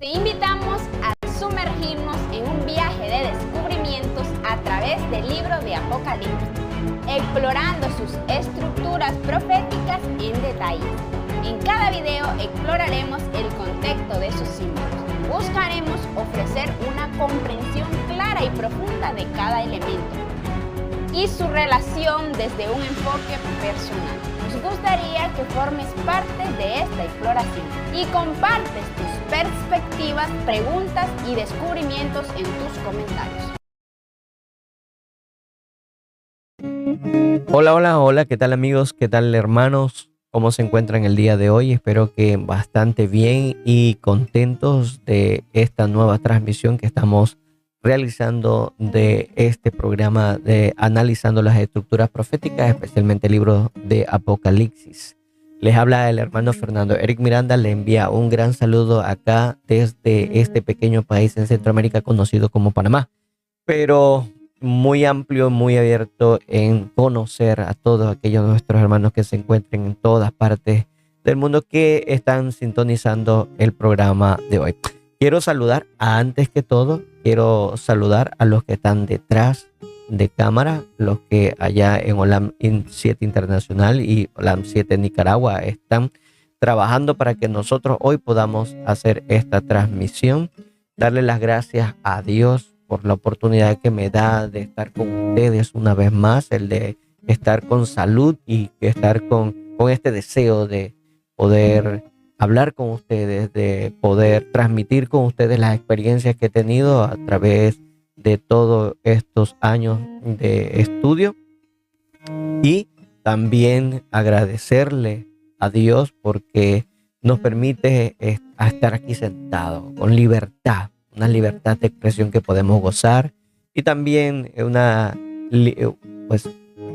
Te invitamos a sumergirnos en un viaje de descubrimientos a través del libro de Apocalipsis, explorando sus estructuras proféticas en detalle. En cada video exploraremos el contexto de sus símbolos. Buscaremos ofrecer una comprensión clara y profunda de cada elemento y su relación desde un enfoque personal. Nos gustaría que formes parte de esta exploración y compartes tus perspectivas, preguntas y descubrimientos en tus comentarios. Hola, ¿qué tal amigos? ¿Qué tal hermanos? ¿Cómo se encuentran el día de hoy? Espero que bastante bien y contentos de esta nueva transmisión que estamos realizando de este programa de analizando las estructuras proféticas, especialmente el libro de Apocalipsis. Les habla el hermano Fernando Eric Miranda, le envía un gran saludo acá desde este pequeño país en Centroamérica conocido como Panamá, pero muy amplio, muy abierto en conocer a todos aquellos de nuestros hermanos que se encuentren en todas partes del mundo que están sintonizando el programa de hoy. Quiero saludar, antes que todo, quiero saludar a los que están detrás de cámara, los que allá en OLAM 7 Internacional y OLAM 7 Nicaragua están trabajando para que nosotros hoy podamos hacer esta transmisión. Darle las gracias a Dios por la oportunidad que me da de estar con ustedes una vez más, el de estar con salud y estar con este deseo de poder hablar con ustedes, de poder transmitir con ustedes las experiencias que he tenido a través de todos estos años de estudio, y también agradecerle a Dios porque nos permite estar aquí sentados con libertad, una libertad de expresión que podemos gozar, y también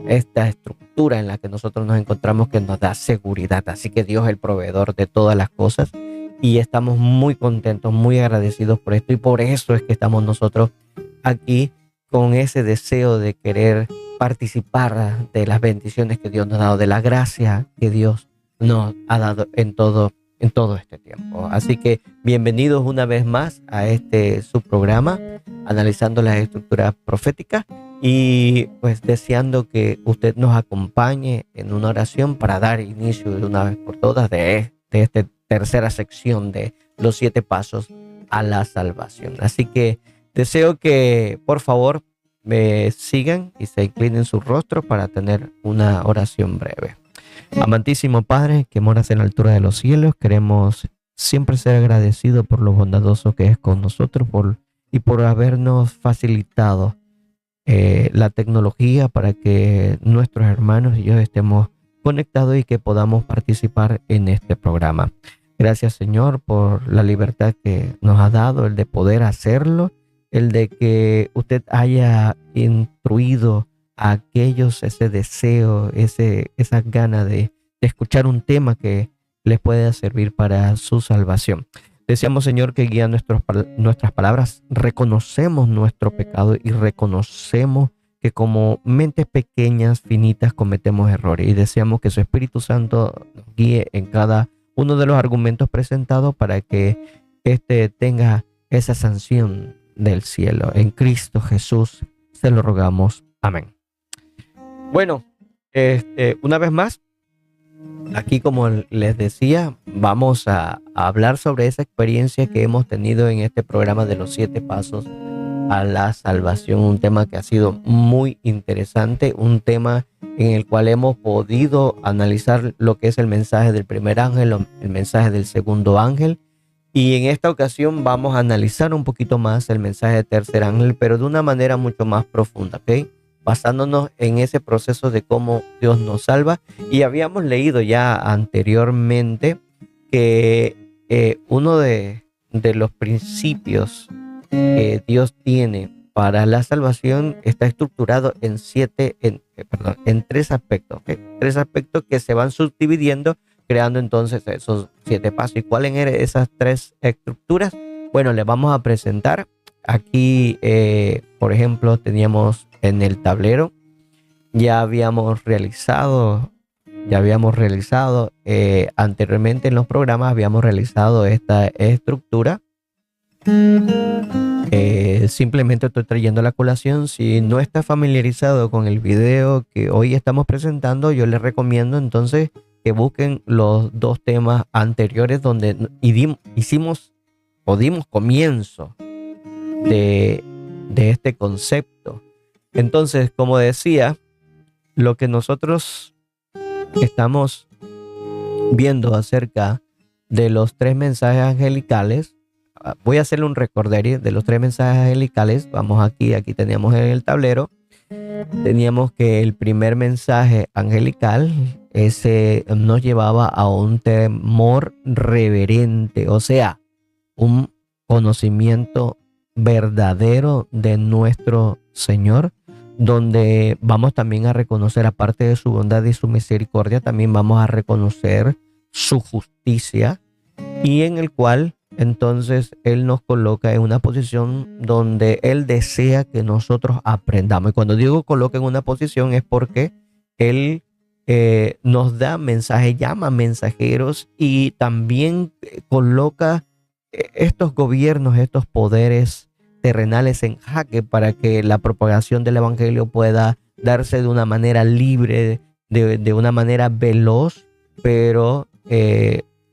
esta estructura en la que nosotros nos encontramos que nos da seguridad. Así que Dios es el proveedor de todas las cosas y estamos muy contentos, muy agradecidos por esto, y por eso es que estamos nosotros aquí con ese deseo de querer participar de las bendiciones que Dios nos ha dado, de la gracia que Dios nos ha dado en todo este tiempo. Así que bienvenidos una vez más a este subprograma analizando las estructuras proféticas, y pues deseando que usted nos acompañe en una oración para dar inicio de una vez por todas de esta tercera sección de los 7 pasos a la salvación. Así que deseo que por favor me sigan y se inclinen su rostro para tener una oración breve. Amantísimo Padre, que moras en la altura de los cielos, queremos siempre ser agradecidos por lo bondadoso que es con nosotros y por habernos facilitado la tecnología para que nuestros hermanos y yo estemos conectados y que podamos participar en este programa. Gracias, Señor, por la libertad que nos ha dado, el de poder hacerlo, el de que usted haya instruido a aquellos ese deseo, esa gana de escuchar un tema que les pueda servir para su salvación. Deseamos, Señor, que guíe nuestras palabras. Reconocemos nuestro pecado y reconocemos que como mentes pequeñas, finitas, cometemos errores, y deseamos que su Espíritu Santo nos guíe en cada uno de los argumentos presentados para que tenga esa sanción del cielo. En Cristo Jesús se lo rogamos. Amén. Bueno, una vez más, aquí, como les decía, vamos a hablar sobre esa experiencia que hemos tenido en este programa de los 7 pasos a la salvación, un tema que ha sido muy interesante, un tema en el cual hemos podido analizar lo que es el mensaje del primer ángel, el mensaje del segundo ángel, y en esta ocasión vamos a analizar un poquito más el mensaje del tercer ángel, pero de una manera mucho más profunda, ¿ok? Basándonos en ese proceso de cómo Dios nos salva. Y habíamos leído ya anteriormente que uno de los principios que Dios tiene para la salvación está estructurado en 3 aspectos, ¿okay? 3 aspectos que se van subdividiendo, creando entonces esos 7 pasos. ¿Y cuáles eran esas 3 estructuras? Bueno, les vamos a presentar. Aquí, por ejemplo, teníamos en el tablero, ya habíamos realizado anteriormente en los programas, habíamos realizado esta estructura Simplemente estoy trayendo a la colación. Si no está familiarizado con el video que hoy estamos presentando, yo les recomiendo entonces que busquen los dos temas anteriores donde dimos comienzo de este concepto. Entonces, como decía, lo que nosotros estamos viendo acerca de los 3 mensajes angelicales, voy a hacerle un recorderis de los 3 mensajes angelicales. Vamos aquí teníamos en el tablero, teníamos que el primer mensaje angelical, ese nos llevaba a un temor reverente, o sea, un conocimiento verdadero de nuestro Señor, donde vamos también a reconocer, aparte de su bondad y su misericordia, también vamos a reconocer su justicia, y en el cual entonces Él nos coloca en una posición donde Él desea que nosotros aprendamos. Y cuando digo coloca en una posición es porque Él nos da mensajes, llama mensajeros, y también coloca estos gobiernos, estos poderes terrenales en jaque para que la propagación del evangelio pueda darse de una manera libre, de una manera veloz, pero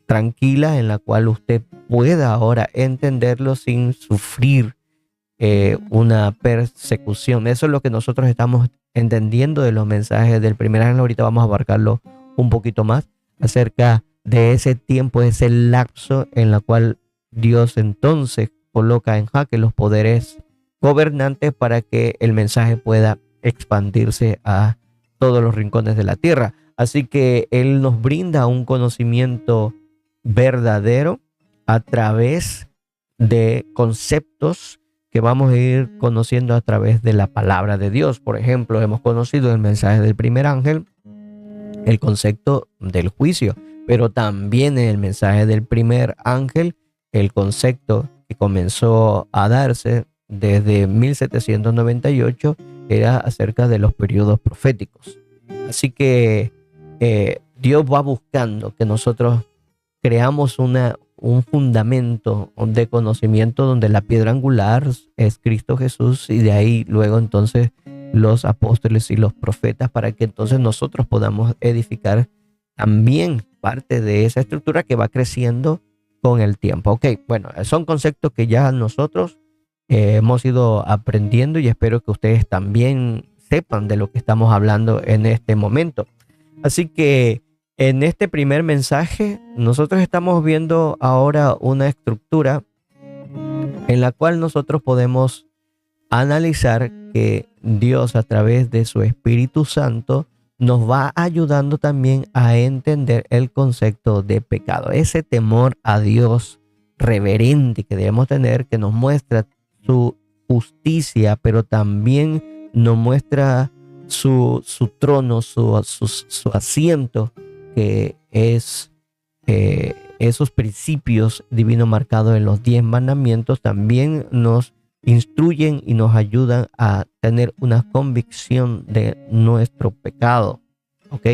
tranquila, en la cual usted pueda ahora entenderlo sin sufrir una persecución. Eso es lo que nosotros estamos entendiendo de los mensajes del primer ángel. Ahorita vamos a abarcarlo un poquito más acerca de ese tiempo, ese lapso en la cual Dios entonces coloca en jaque los poderes gobernantes para que el mensaje pueda expandirse a todos los rincones de la tierra. Así que Él nos brinda un conocimiento verdadero a través de conceptos que vamos a ir conociendo a través de la palabra de Dios. Por ejemplo, hemos conocido el mensaje del primer ángel, el concepto del juicio, pero también en el mensaje del primer ángel, el concepto que comenzó a darse desde 1798 era acerca de los periodos proféticos. Así que Dios va buscando que nosotros creamos un fundamento de conocimiento donde la piedra angular es Cristo Jesús, y de ahí luego entonces los apóstoles y los profetas, para que entonces nosotros podamos edificar también parte de esa estructura que va creciendo con el tiempo. Ok, bueno, son conceptos que ya nosotros hemos ido aprendiendo, y espero que ustedes también sepan de lo que estamos hablando en este momento. Así que en este primer mensaje nosotros estamos viendo ahora una estructura en la cual nosotros podemos analizar que Dios, a través de su Espíritu Santo, nos va ayudando también a entender el concepto de pecado, ese temor a Dios reverente que debemos tener, que nos muestra su justicia, pero también nos muestra su trono, su asiento, que es esos principios divinos marcados en los 10 mandamientos. También nos instruyen y nos ayudan a tener una convicción de nuestro pecado. ¿Ok?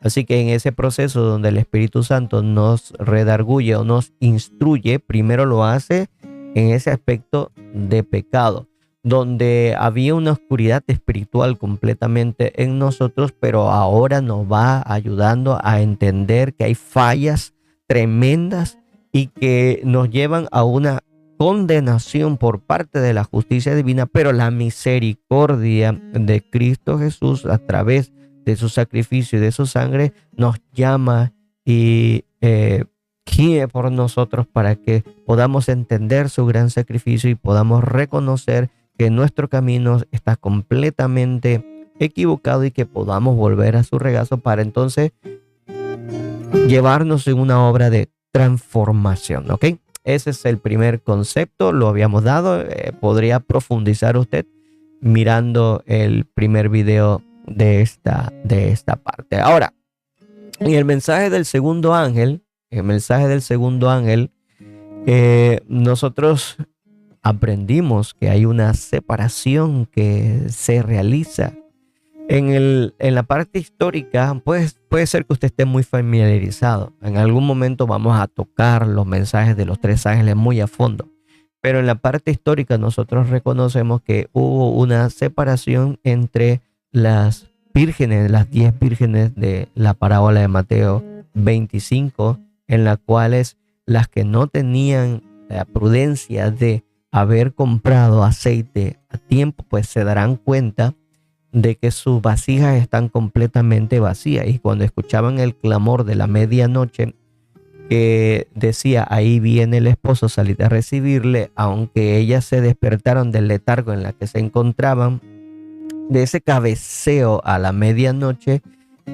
Así que en ese proceso donde el Espíritu Santo nos redarguye o nos instruye, primero lo hace en ese aspecto de pecado, donde había una oscuridad espiritual completamente en nosotros, pero ahora nos va ayudando a entender que hay fallas tremendas y que nos llevan a una condenación por parte de la justicia divina, pero la misericordia de Cristo Jesús, a través de su sacrificio y de su sangre, nos llama y quiere por nosotros para que podamos entender su gran sacrificio y podamos reconocer que nuestro camino está completamente equivocado y que podamos volver a su regazo para entonces llevarnos en una obra de transformación. ¿Ok? Ese es el primer concepto, lo habíamos dado. Podría profundizar usted mirando el primer video de esta parte. Ahora, en el mensaje del segundo ángel, nosotros aprendimos que hay una separación que se realiza en la parte histórica. Pues puede ser que usted esté muy familiarizado. En algún momento vamos a tocar los mensajes de los 3 ángeles muy a fondo, pero en la parte histórica nosotros reconocemos que hubo una separación entre las vírgenes, las 10 vírgenes de la parábola de Mateo 25, en las cuales las que no tenían la prudencia de haber comprado aceite a tiempo, pues se darán cuenta de que sus vasijas están completamente vacías. Y cuando escuchaban el clamor de la medianoche que decía, ahí viene el esposo, salid a recibirle, aunque ellas se despertaron del letargo en la que se encontraban, de ese cabeceo a la medianoche,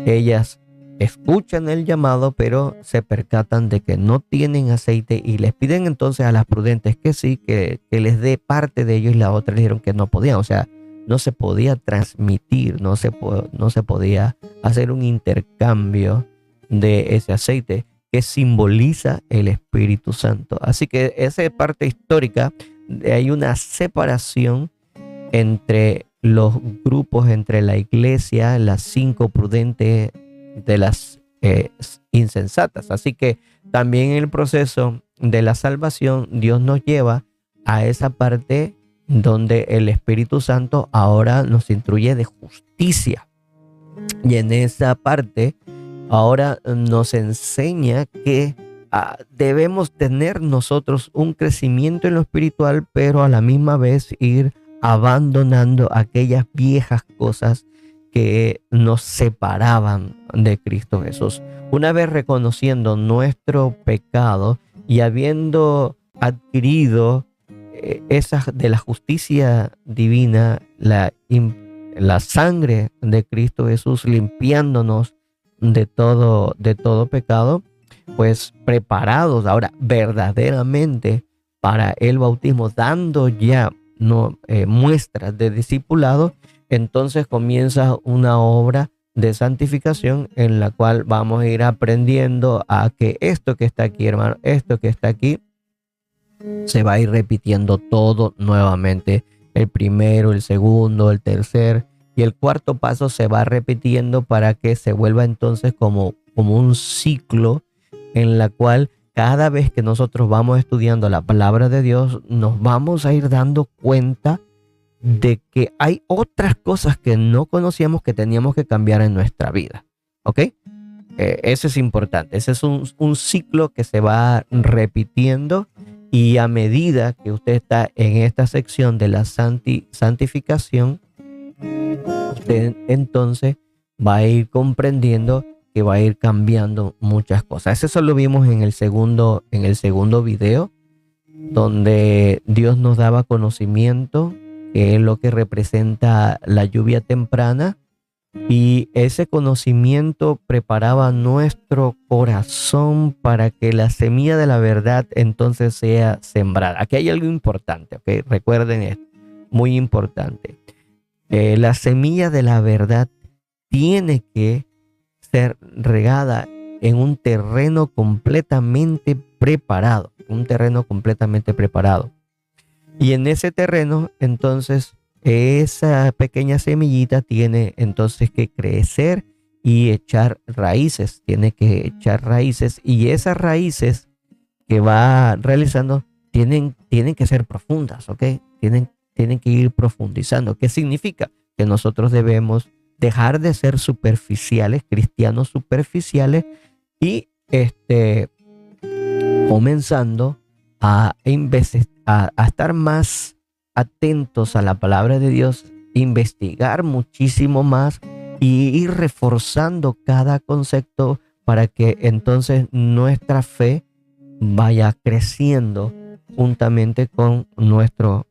ellas escuchan el llamado, pero se percatan de que no tienen aceite y les piden entonces a las prudentes que sí, que les dé parte de ellos, y la otra le dijeron que no podían. O sea, no se podía transmitir, no se podía hacer un intercambio de ese aceite que simboliza el Espíritu Santo. Así que esa parte histórica, hay una separación entre los grupos, entre la iglesia, las 5 prudentes de las insensatas. Así que también en el proceso de la salvación, Dios nos lleva a esa parte donde el Espíritu Santo ahora nos instruye de justicia. Y en esa parte ahora nos enseña que debemos tener nosotros un crecimiento en lo espiritual, pero a la misma vez ir abandonando aquellas viejas cosas que nos separaban de Cristo Jesús. Una vez reconociendo nuestro pecado y habiendo adquirido esa de la justicia divina, la sangre de Cristo Jesús limpiándonos de todo pecado, pues preparados ahora verdaderamente para el bautismo, dando ya muestras de discipulado, entonces comienza una obra de santificación en la cual vamos a ir aprendiendo a que esto que está aquí, hermano, esto que está aquí, se va a ir repitiendo todo nuevamente. El primero, el segundo, el tercer y el cuarto paso se va repitiendo para que se vuelva entonces como un ciclo en la cual cada vez que nosotros vamos estudiando la palabra de Dios, nos vamos a ir dando cuenta de que hay otras cosas que no conocíamos que teníamos que cambiar en nuestra vida. ¿Ok? Eso es importante. Ese es un ciclo que se va repitiendo, y a medida que usted está en esta sección de la santificación, usted entonces va a ir comprendiendo que va a ir cambiando muchas cosas. Eso lo vimos en el segundo video, donde Dios nos daba conocimiento, que es lo que representa la lluvia temprana, y ese conocimiento preparaba nuestro corazón para que la semilla de la verdad entonces sea sembrada. Aquí hay algo importante, ¿ok? Recuerden esto, muy importante. La semilla de la verdad tiene que ser regada en un terreno completamente preparado, Y en ese terreno, entonces, esa pequeña semillita tiene entonces que crecer y echar raíces, y esas raíces que va realizando tienen que ser profundas, ¿ok? Tienen que ir profundizando. ¿Qué significa? Que nosotros debemos dejar de ser superficiales, cristianos superficiales, y comenzando a estar más atentos a la palabra de Dios, investigar muchísimo más y ir reforzando cada concepto para que entonces nuestra fe vaya creciendo juntamente con nuestro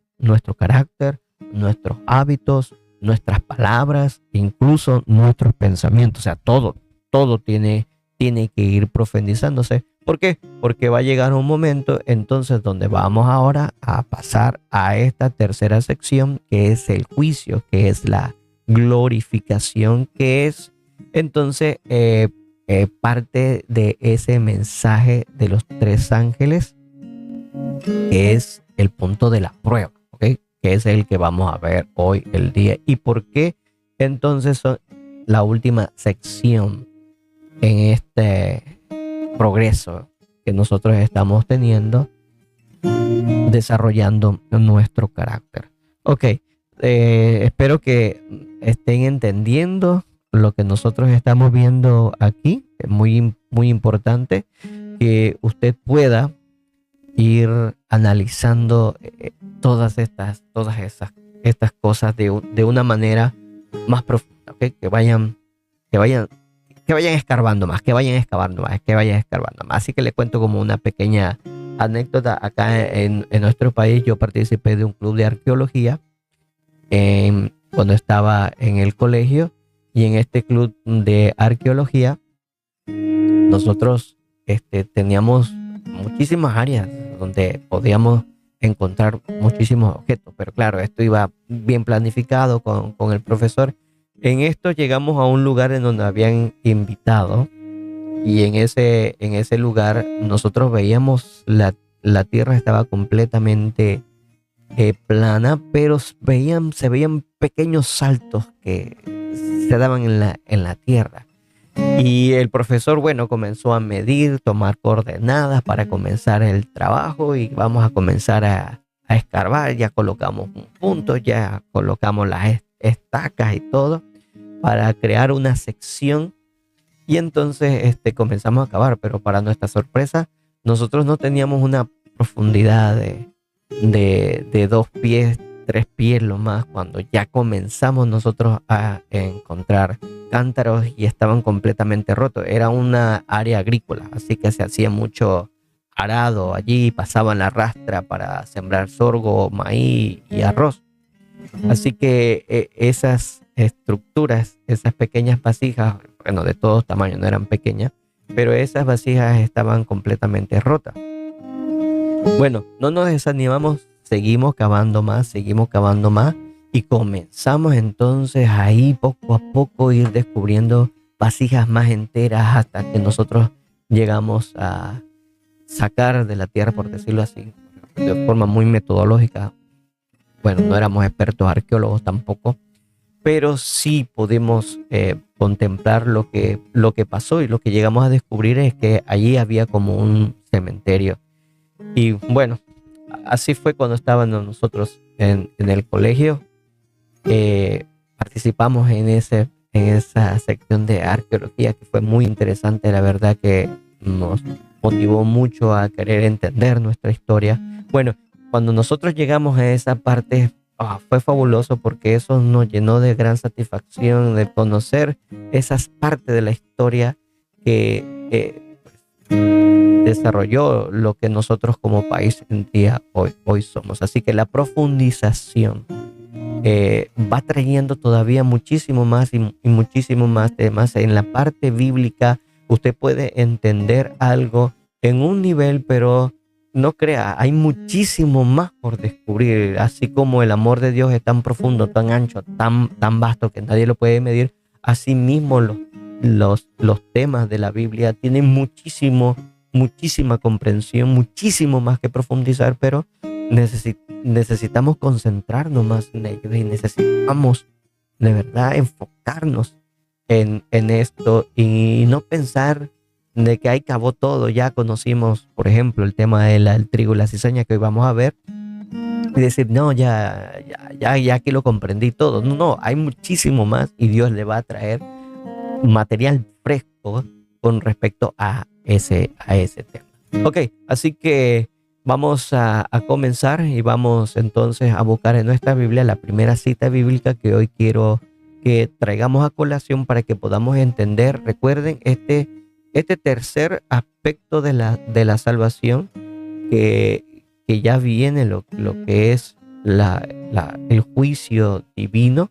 carácter, nuestros hábitos, nuestras palabras, incluso nuestros pensamientos. O sea, todo tiene que ir profundizándose. ¿Por qué? Porque va a llegar un momento entonces donde vamos ahora a pasar a esta tercera sección, que es el juicio, que es la glorificación, que es entonces parte de ese mensaje de los 3 ángeles, que es el punto de la prueba, ¿ok? Que es el que vamos a ver hoy, el día. ¿Y por qué entonces son la última sección en este progreso que nosotros estamos teniendo? desarrollando nuestro carácter. Ok, espero que estén entendiendo lo que nosotros estamos viendo aquí. Es muy, muy importante que usted pueda ir analizando estas cosas de una manera más profunda, ¿okay? Que vayan escarbando más, que vayan escarbando más. Así que le cuento como una pequeña anécdota. Acá en nuestro país yo participé de un club de arqueología cuando estaba en el colegio, y en este club de arqueología nosotros teníamos muchísimas áreas donde podíamos encontrar muchísimos objetos, pero claro, esto iba bien planificado con el profesor. En esto llegamos a un lugar en donde habían invitado, y en ese lugar nosotros veíamos la tierra estaba completamente plana, pero se veían pequeños saltos que se daban en la tierra. Y el profesor, bueno, comenzó a medir, tomar coordenadas para comenzar el trabajo, y vamos a comenzar a escarbar. Ya colocamos un punto, ya colocamos las estacas y todo para crear una sección, y entonces comenzamos a cavar. Pero para nuestra sorpresa, nosotros no teníamos una profundidad de 2 pies, 3 pies lo más, cuando ya comenzamos nosotros a encontrar cántaros, y estaban completamente rotos. Era una área agrícola, así que se hacía mucho arado allí, pasaban la rastra para sembrar sorgo, maíz y arroz. Así que esas estructuras, esas pequeñas vasijas, bueno, de todos tamaños, no eran pequeñas, pero esas vasijas estaban completamente rotas. Bueno, no nos desanimamos, seguimos cavando más, y comenzamos entonces ahí poco a poco ir descubriendo vasijas más enteras, hasta que nosotros llegamos a sacar de la tierra, por decirlo así, de forma muy metodológica. Bueno, no éramos expertos arqueólogos tampoco, pero sí pudimos contemplar lo que pasó, y lo que llegamos a descubrir es que allí había como un cementerio. Y bueno, así fue cuando estábamos nosotros en el colegio. Participamos en esa sección de arqueología, que fue muy interesante. La verdad que nos motivó mucho a querer entender nuestra historia. Bueno, cuando nosotros llegamos a esa parte, fue fabuloso, porque eso nos llenó de gran satisfacción de conocer esas partes de la historia que desarrolló lo que nosotros como país en día hoy somos. Así que la profundización va trayendo todavía muchísimo más y muchísimo más temas. En la parte bíblica usted puede entender algo en un nivel, pero no crea, hay muchísimo más por descubrir. Así como el amor de Dios es tan profundo, tan ancho, tan vasto, que nadie lo puede medir, así mismo los temas de la Biblia tienen muchísima comprensión, muchísimo más que profundizar, pero necesitamos concentrarnos más en ellos, y necesitamos de verdad enfocarnos en esto, y no pensar de que ahí acabó todo. Ya conocimos, por ejemplo, el tema del trigo y la cizaña, que hoy vamos a ver, y decir, no, ya que lo comprendí todo. No, hay muchísimo más, y Dios le va a traer material fresco con respecto a ese tema. Ok, así que vamos a comenzar, y vamos entonces a buscar en nuestra Biblia la primera cita bíblica que hoy quiero que traigamos a colación para que podamos entender. Recuerden este tercer aspecto de la salvación, que ya viene lo que es el juicio divino,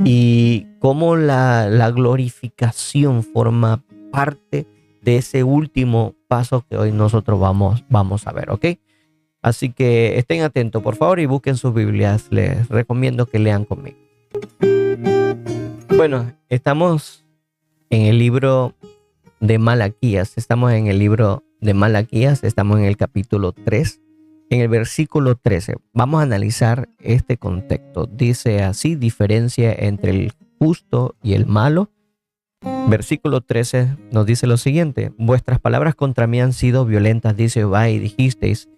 y cómo la glorificación forma parte de ese último paso que hoy nosotros vamos a ver, ¿ok? Así que estén atentos, por favor, y busquen sus Biblias. Les recomiendo que lean conmigo. Bueno, estamos en el libro de Malaquías. Estamos en el capítulo 3, en el versículo 13. Vamos a analizar este contexto. Dice así: diferencia entre el justo y el malo. Versículo 13 nos dice lo siguiente: vuestras palabras contra mí han sido violentas, dice Jehová, y dijisteis,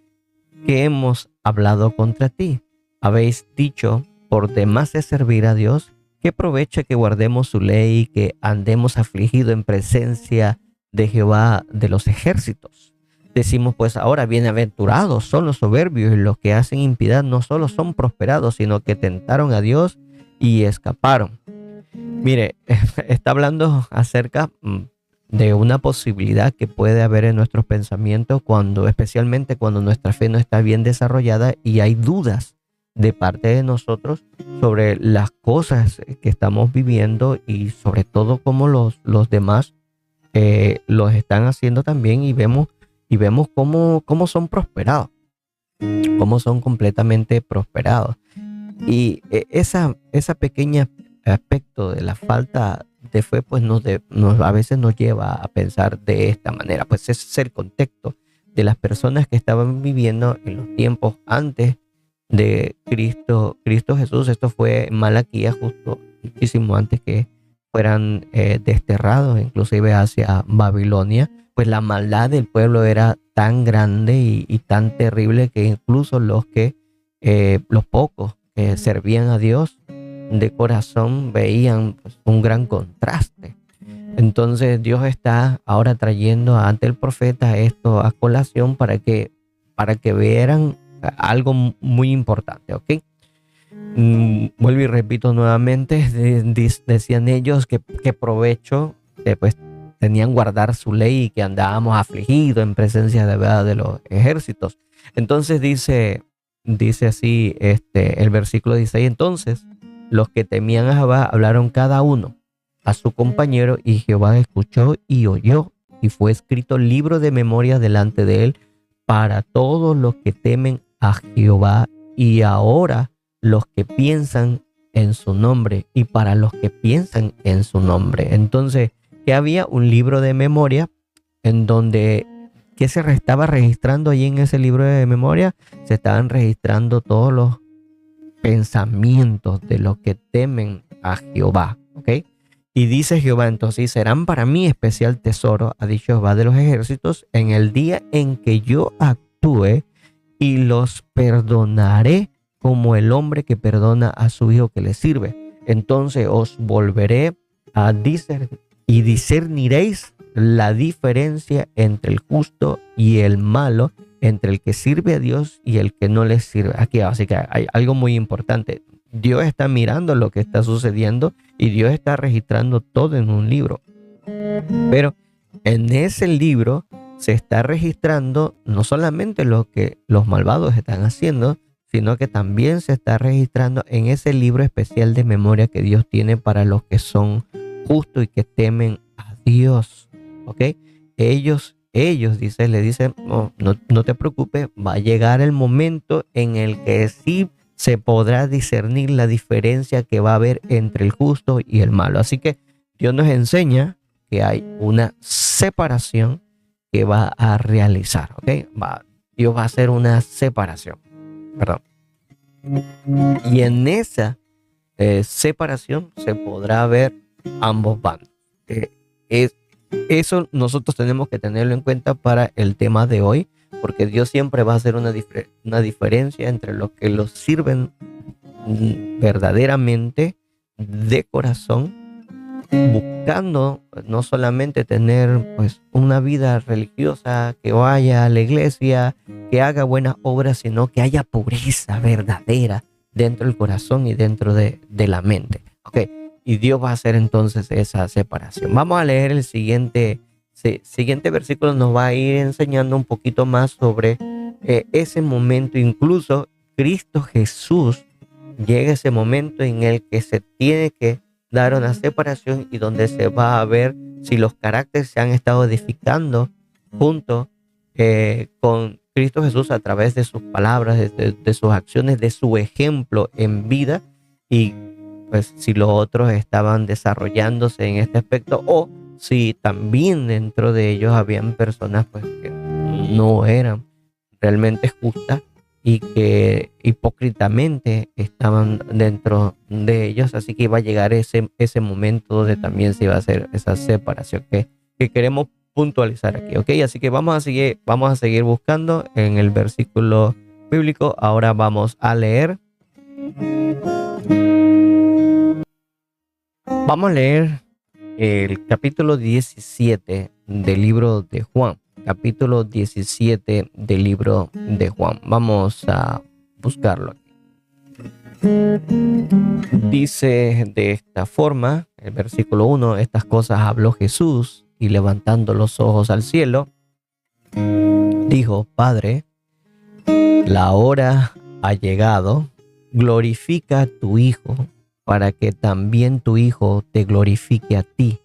que hemos hablado contra ti. Habéis dicho, por demás es servir a Dios, que aprovecha que guardemos su ley y que andemos afligidos en presencia de Jehová de los ejércitos. Decimos pues ahora, bienaventurados son los soberbios, y los que hacen impiedad no solo son prosperados, sino que tentaron a Dios y escaparon. Mire, está hablando acerca de una posibilidad que puede haber en nuestros pensamientos especialmente cuando nuestra fe no está bien desarrollada y hay dudas de parte de nosotros sobre las cosas que estamos viviendo y sobre todo cómo los demás los están haciendo también, y vemos cómo son prosperados, cómo son completamente prosperados. Y esa pequeña aspecto de la falta de fe pues a veces nos lleva a pensar de esta manera. Pues ese es el contexto de las personas que estaban viviendo en los tiempos antes de Cristo Jesús. Esto fue en Malaquías, justo muchísimo antes que fueran desterrados inclusive hacia Babilonia. Pues la maldad del pueblo era tan grande y tan terrible que incluso los pocos que servían a Dios de corazón veían pues un gran contraste. Entonces Dios está ahora trayendo ante el profeta esto a colación para que vieran algo muy importante, ¿ok? Vuelvo y repito nuevamente, decían ellos que provecho pues tenían guardar su ley y que andábamos afligidos en presencia de los ejércitos. Entonces dice así el versículo 16, entonces los que temían a Jehová hablaron cada uno a su compañero, y Jehová escuchó y oyó, y fue escrito libro de memoria delante de él para todos los que temen a Jehová, y ahora los que piensan en su nombre, y para los que piensan en su nombre. Entonces, que había un libro de memoria en donde, ¿qué se estaba registrando allí en ese libro de memoria? Se estaban registrando todos los pensamientos de los que temen a Jehová, ¿ok? Y dice Jehová, entonces, serán para mí especial tesoro, ha dicho Jehová de los ejércitos, en el día en que yo actúe, y los perdonaré como el hombre que perdona a su hijo que le sirve. Entonces os volveré a discernir y discerniréis la diferencia entre el justo y el malo, entre el que sirve a Dios y el que no le sirve. Aquí así que hay algo muy importante. Dios está mirando lo que está sucediendo y Dios está registrando todo en un libro. Pero en ese libro se está registrando no solamente lo que los malvados están haciendo, sino que también se está registrando en ese libro especial de memoria que Dios tiene para los que son justos y que temen a Dios. ¿Ok? Ellos le dicen, no te preocupes, va a llegar el momento en el que sí se podrá discernir la diferencia que va a haber entre el justo y el malo. Así que Dios nos enseña que hay una separación que va a realizar, ¿ok? Dios va a hacer una separación, perdón. Y en esa separación se podrá ver ambos bandos. Eso nosotros tenemos que tenerlo en cuenta para el tema de hoy, porque Dios siempre va a hacer una diferencia entre los que los sirven verdaderamente de corazón, buscando no solamente tener pues una vida religiosa, que vaya a la iglesia, que haga buenas obras, sino que haya pureza verdadera dentro del corazón y dentro de la mente. Okay. Y Dios va a hacer entonces esa separación. Vamos a leer el siguiente versículo, nos va a ir enseñando un poquito más sobre ese momento. Incluso Cristo Jesús llega ese momento en el que se tiene que dar una separación y donde se va a ver si los caracteres se han estado edificando junto con Cristo Jesús a través de sus palabras, de sus acciones, de su ejemplo en vida, y pues si los otros estaban desarrollándose en este aspecto, o si también dentro de ellos habían personas pues que no eran realmente justas y que hipócritamente estaban dentro de ellos. Así que iba a llegar ese momento donde también se iba a hacer esa separación que queremos puntualizar aquí, ¿ok? Así que vamos a seguir buscando en el versículo bíblico. Ahora vamos a leer. Vamos a leer el capítulo 17 del libro de Juan. Capítulo 17 del libro de Juan. Vamos a buscarlo aquí. Dice de esta forma, el versículo 1, estas cosas habló Jesús y levantando los ojos al cielo, dijo: Padre, la hora ha llegado, glorifica a tu Hijo, para que también tu Hijo te glorifique a ti,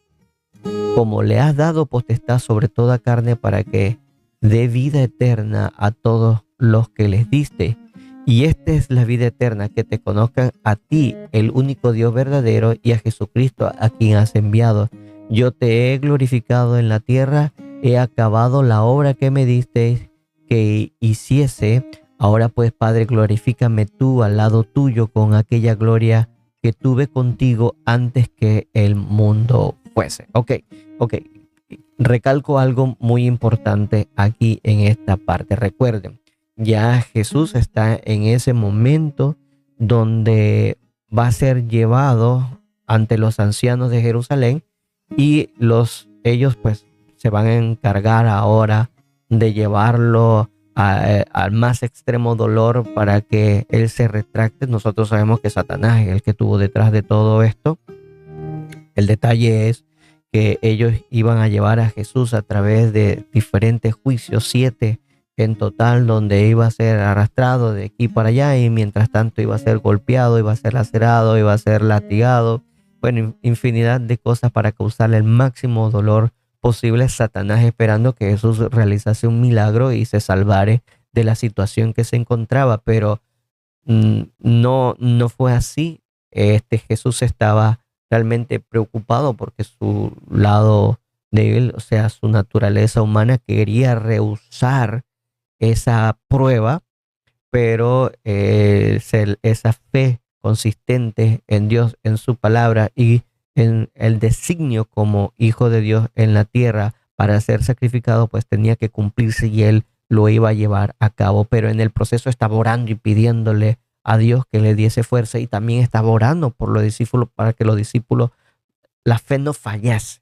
como le has dado potestad sobre toda carne, para que dé vida eterna a todos los que les diste. Y esta es la vida eterna, que te conozcan a ti, el único Dios verdadero, y a Jesucristo, a quien has enviado. Yo te he glorificado en la tierra, he acabado la obra que me diste que hiciese. Ahora pues, Padre, glorifícame tú al lado tuyo con aquella gloria que tuve contigo antes que el mundo fuese. Ok. Recalco algo muy importante aquí en esta parte. Recuerden, ya Jesús está en ese momento donde va a ser llevado ante los ancianos de Jerusalén, y ellos pues se van a encargar ahora de llevarlo al más extremo dolor para que él se retracte. Nosotros sabemos que Satanás es el que estuvo detrás de todo esto. El detalle es que ellos iban a llevar a Jesús a través de diferentes juicios, 7 en total, donde iba a ser arrastrado de aquí para allá, y mientras tanto iba a ser golpeado, iba a ser lacerado, iba a ser latigado. Bueno, infinidad de cosas para causarle el máximo dolor posible. Satanás esperando que Jesús realizase un milagro y se salvare de la situación que se encontraba, pero no fue así. Jesús estaba realmente preocupado porque su lado débil, o sea, su naturaleza humana, quería rehusar esa prueba, pero esa fe consistente en Dios, en su palabra y en el designio como hijo de Dios en la tierra para ser sacrificado, pues tenía que cumplirse, y él lo iba a llevar a cabo. Pero en el proceso estaba orando y pidiéndole a Dios que le diese fuerza, y también estaba orando por los discípulos, para que los discípulos, la fe no fallase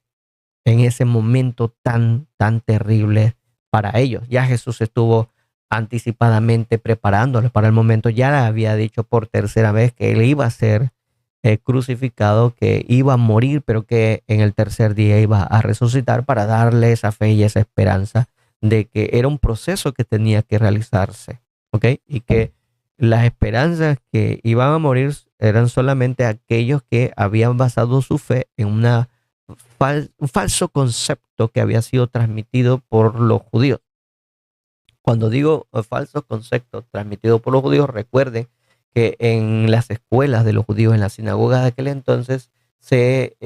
en ese momento tan terrible para ellos. Ya Jesús estuvo anticipadamente preparándoles para el momento. Ya le había dicho por tercera vez que él iba a ser crucificado, que iba a morir, pero que en el tercer día iba a resucitar, para darle esa fe y esa esperanza de que era un proceso que tenía que realizarse, ¿ok? Y que las esperanzas que iban a morir eran solamente aquellos que habían basado su fe en un falso concepto que había sido transmitido por los judíos. Cuando digo falso concepto transmitido por los judíos, recuerden que en las escuelas de los judíos, en las sinagogas de aquel entonces, se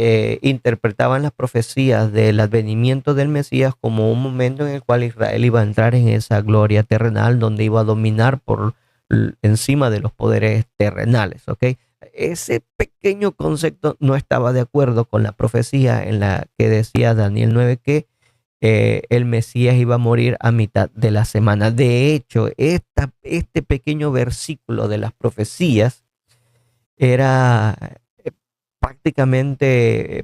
interpretaban las profecías del advenimiento del Mesías como un momento en el cual Israel iba a entrar en esa gloria terrenal, donde iba a dominar por encima de los poderes terrenales, ¿ok? Ese pequeño concepto no estaba de acuerdo con la profecía en la que decía Daniel 9 que el Mesías iba a morir a mitad de la semana. De hecho, este pequeño versículo de las profecías era prácticamente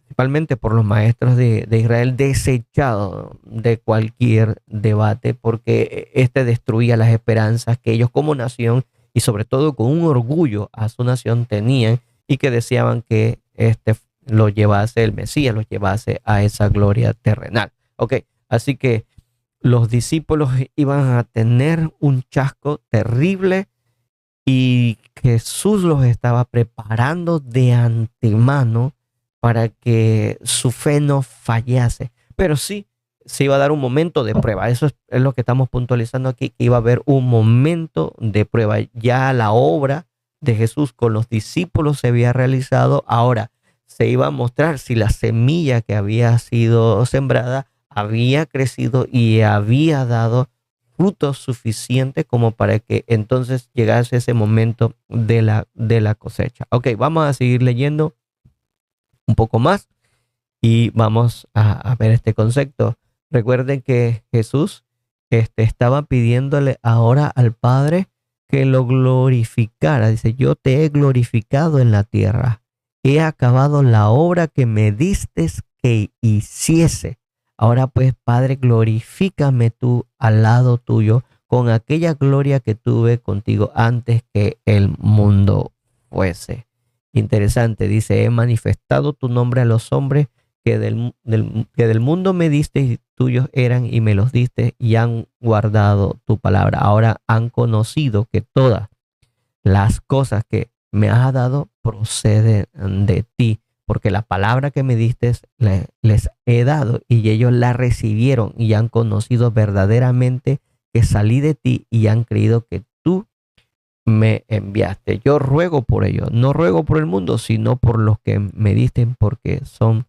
principalmente por los maestros de Israel, desechado de cualquier debate, porque destruía las esperanzas que ellos como nación, y sobre todo con un orgullo a su nación, tenían, y que deseaban que lo llevase el Mesías, lo llevase a esa gloria terrenal. Ok, así que los discípulos iban a tener un chasco terrible, y Jesús los estaba preparando de antemano para que su fe no fallase. Pero sí, se iba a dar un momento de prueba. Eso es lo que estamos puntualizando aquí, que iba a haber un momento de prueba. Ya la obra de Jesús con los discípulos se había realizado. Ahora se iba a mostrar si la semilla que había sido sembrada había crecido y había dado frutos suficientes como para que entonces llegase ese momento de la cosecha. Ok, vamos a seguir leyendo un poco más y vamos a ver este concepto. Recuerden que Jesús estaba pidiéndole ahora al Padre que lo glorificara. Dice, yo te he glorificado en la tierra. He acabado la obra que me diste que hiciese. Ahora pues, Padre, glorifícame tú al lado tuyo con aquella gloria que tuve contigo antes que el mundo fuese. Interesante, dice, he manifestado tu nombre a los hombres que del mundo me diste y tuyos eran y me los diste y han guardado tu palabra. Ahora han conocido que todas las cosas que me has dado proceden de ti, porque la palabra que me diste les he dado y ellos la recibieron y han conocido verdaderamente que salí de ti y han creído que tú me enviaste. Yo ruego por ellos, no ruego por el mundo, sino por los que me diste, porque son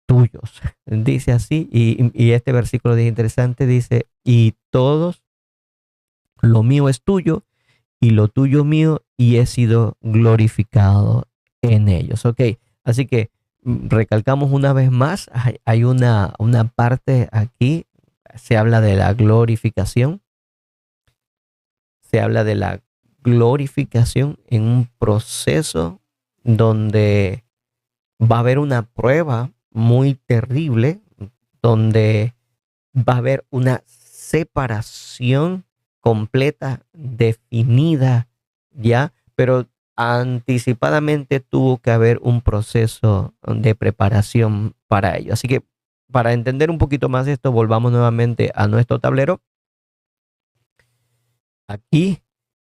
tuyos. Dice así, y este versículo es interesante, dice, y todos, lo mío es tuyo, y lo tuyo mío, y he sido glorificado en ellos. Ok, así que recalcamos una vez más, hay una parte aquí, se habla de la glorificación, se habla de la glorificación en un proceso donde va a haber una prueba muy terrible, donde va a haber una separación completa, definida ya, pero anticipadamente tuvo que haber un proceso de preparación para ello. Así que para entender un poquito más esto, volvamos nuevamente a nuestro tablero. Aquí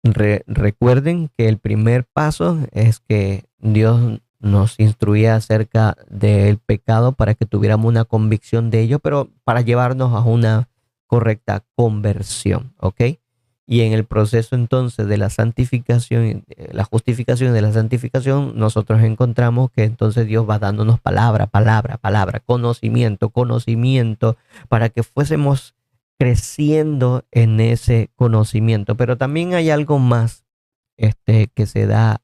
recuerden que el primer paso es que Dios nos instruía acerca del pecado para que tuviéramos una convicción de ello, pero para llevarnos a una correcta conversión, ¿ok? Y en el proceso entonces de la santificación, la justificación y de la santificación, nosotros encontramos que entonces Dios va dándonos palabra, conocimiento, para que fuésemos creciendo en ese conocimiento. Pero también hay algo más que se da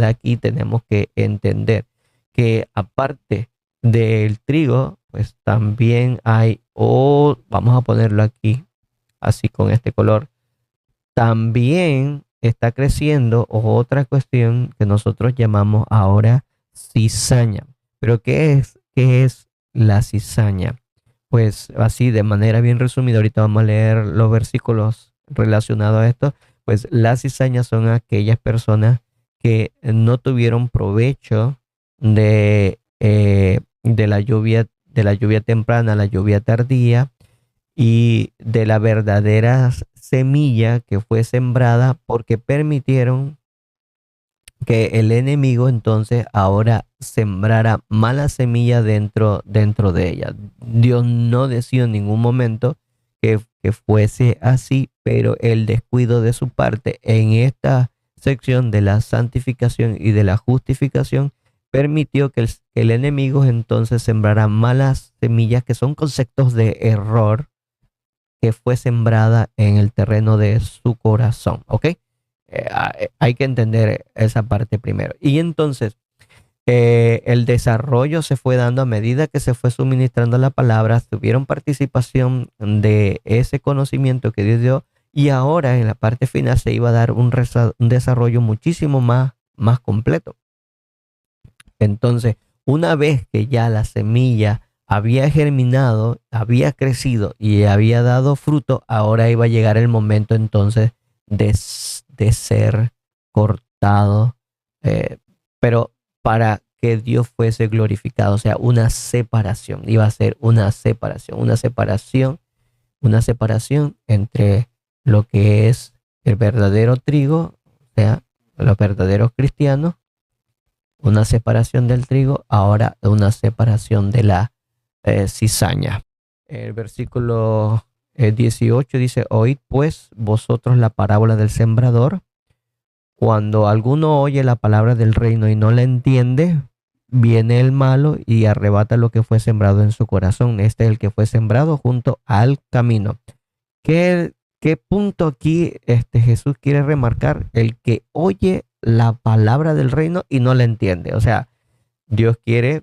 aquí. Tenemos que entender que aparte del trigo, pues también hay, vamos a ponerlo aquí, así con este color, también está creciendo otra cuestión que nosotros llamamos ahora cizaña. Pero ¿qué es la cizaña? Pues así de manera bien resumida, ahorita vamos a leer los versículos relacionados a esto. Pues las cizañas son aquellas personas que no tuvieron provecho de la lluvia temprana, la lluvia tardía y de la verdadera semilla que fue sembrada, porque permitieron que el enemigo entonces ahora sembrara mala semilla dentro de ella. Dios no decía en ningún momento que fuese así, pero el descuido de su parte en esta sección de la santificación y de la justificación permitió que el enemigo entonces sembrara malas semillas, que son conceptos de error, que fue sembrada en el terreno de su corazón, ¿ok? Hay que entender esa parte primero. Y entonces el desarrollo se fue dando a medida que se fue suministrando la palabra, tuvieron participación de ese conocimiento que Dios dio, y ahora en la parte final se iba a dar un desarrollo muchísimo más completo. Entonces, una vez que ya la semilla había germinado, había crecido y había dado fruto, ahora iba a llegar el momento entonces de ser cortado, pero para que Dios fuese glorificado, o sea, una separación, iba a ser una separación entre lo que es el verdadero trigo, o sea, los verdaderos cristianos, una separación del trigo, ahora una separación de la cizaña. El versículo 18 dice, oíd pues vosotros la parábola del sembrador. Cuando alguno oye la palabra del reino y no la entiende, viene el malo y arrebata lo que fue sembrado en su corazón. Este es el que fue sembrado junto al camino. ¿Qué punto aquí Jesús quiere remarcar? El que oye la palabra del reino y no la entiende. O sea, Dios quiere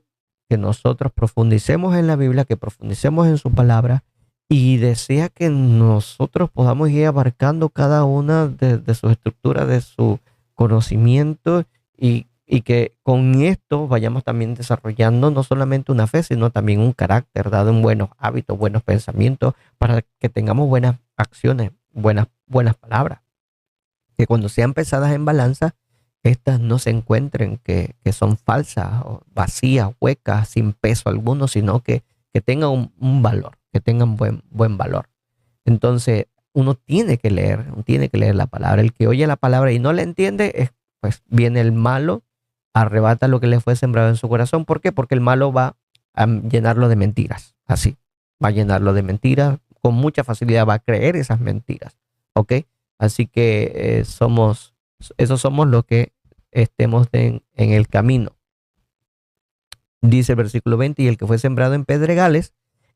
que nosotros profundicemos en la Biblia, que profundicemos en su palabra y desea que nosotros podamos ir abarcando cada una de sus estructuras, de su conocimiento y que con esto vayamos también desarrollando no solamente una fe, sino también un carácter dado en buenos hábitos, buenos pensamientos, para que tengamos buenas acciones, buenas palabras, que cuando sean pesadas en balanza, estas no se encuentren que son falsas, o vacías, huecas, sin peso alguno, sino que tengan un valor, que tengan buen valor. Entonces, uno tiene que leer la palabra. El que oye la palabra y no la entiende, pues viene el malo, arrebata lo que le fue sembrado en su corazón. ¿Por qué? Porque el malo va a llenarlo de mentiras. Así, va a llenarlo de mentiras. Con mucha facilidad va a creer esas mentiras. ¿Ok? Así que esos somos los que estemos en el camino. Dice el versículo 20, y el que fue sembrado en pedregales,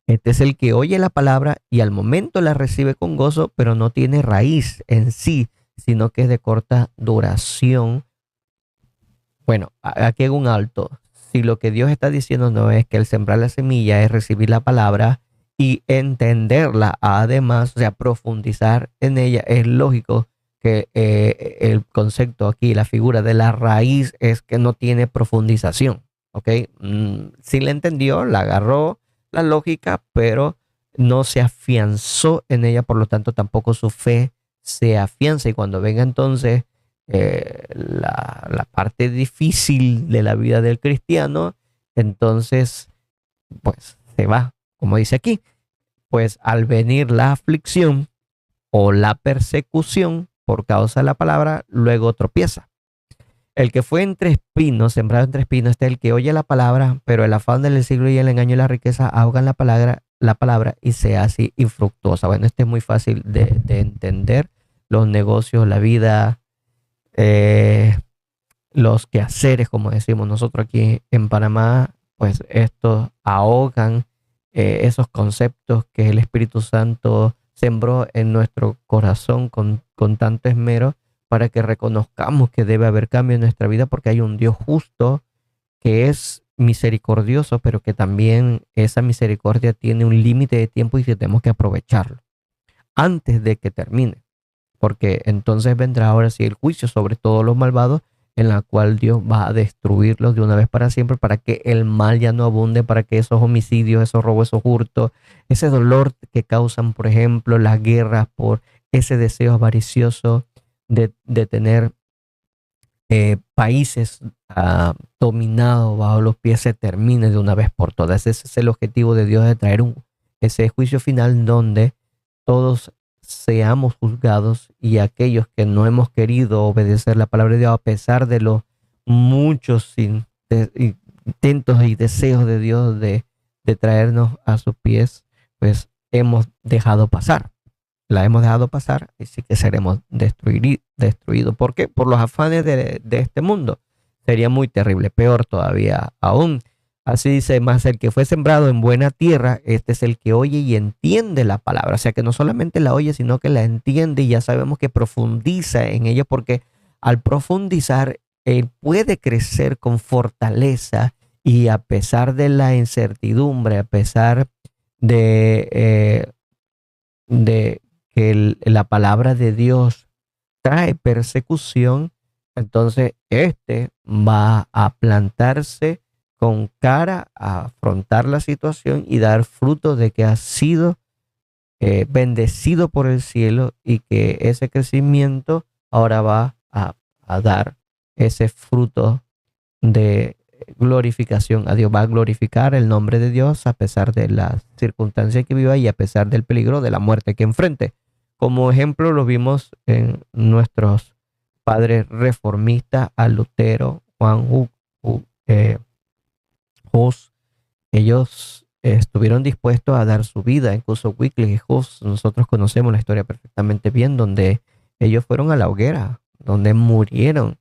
este es el que oye la palabra y al momento la recibe con gozo, pero no tiene raíz en sí, sino que es de corta duración. Bueno, aquí hago un alto. Si lo que Dios está diciendo no es que el sembrar la semilla es recibir la palabra y entenderla, además, o sea, profundizar en ella, es lógico que el concepto aquí, la figura de la raíz es que no tiene profundización. ¿Ok? Sí la entendió, la agarró la lógica, pero no se afianzó en ella, por lo tanto tampoco su fe se afianza. Y cuando venga entonces la parte difícil de la vida del cristiano, entonces pues se va, como dice aquí, pues al venir la aflicción o la persecución por causa de la palabra, luego tropieza. El que fue entre espinos, sembrado entre espinos, este es el que oye la palabra, pero el afán del siglo y el engaño y la riqueza ahogan la palabra y se hace infructuosa. Bueno, este es muy fácil de entender. Los negocios, la vida, los quehaceres, como decimos nosotros aquí en Panamá, pues estos ahogan esos conceptos que el Espíritu Santo sembró en nuestro corazón con tanto esmero, para que reconozcamos que debe haber cambio en nuestra vida, porque hay un Dios justo que es misericordioso, pero que también esa misericordia tiene un límite de tiempo y que tenemos que aprovecharlo antes de que termine, porque entonces vendrá ahora sí el juicio sobre todos los malvados, en la cual Dios va a destruirlos de una vez para siempre, para que el mal ya no abunde, para que esos homicidios, esos robos, esos hurtos, ese dolor que causan, por ejemplo, las guerras por ese deseo avaricioso de tener países dominados bajo los pies, se termine de una vez por todas. Ese es el objetivo de Dios, de traer ese juicio final donde todos seamos juzgados, y aquellos que no hemos querido obedecer la palabra de Dios, a pesar de los muchos intentos y deseos de Dios de traernos a sus pies, pues hemos dejado pasar. La hemos dejado pasar, y sí que seremos destruidos. ¿Por qué? Por los afanes de este mundo. Sería muy terrible, peor todavía aún. Así dice, más el que fue sembrado en buena tierra, este es el que oye y entiende la palabra. O sea, que no solamente la oye, sino que la entiende, y ya sabemos que profundiza en ella, porque al profundizar, él puede crecer con fortaleza, y a pesar de la incertidumbre, a pesar de que la palabra de Dios trae persecución, entonces este va a plantarse con cara a afrontar la situación y dar fruto de que ha sido bendecido por el cielo, y que ese crecimiento ahora va a dar ese fruto de glorificación a Dios. Va a glorificar el nombre de Dios a pesar de las circunstancias que viva y a pesar del peligro de la muerte que enfrente. Como ejemplo lo vimos en nuestros padres reformistas, a Lutero, Juan Hus. Ellos estuvieron dispuestos a dar su vida. Incluso Wycliffe y Hus, nosotros conocemos la historia perfectamente bien, donde ellos fueron a la hoguera, donde murieron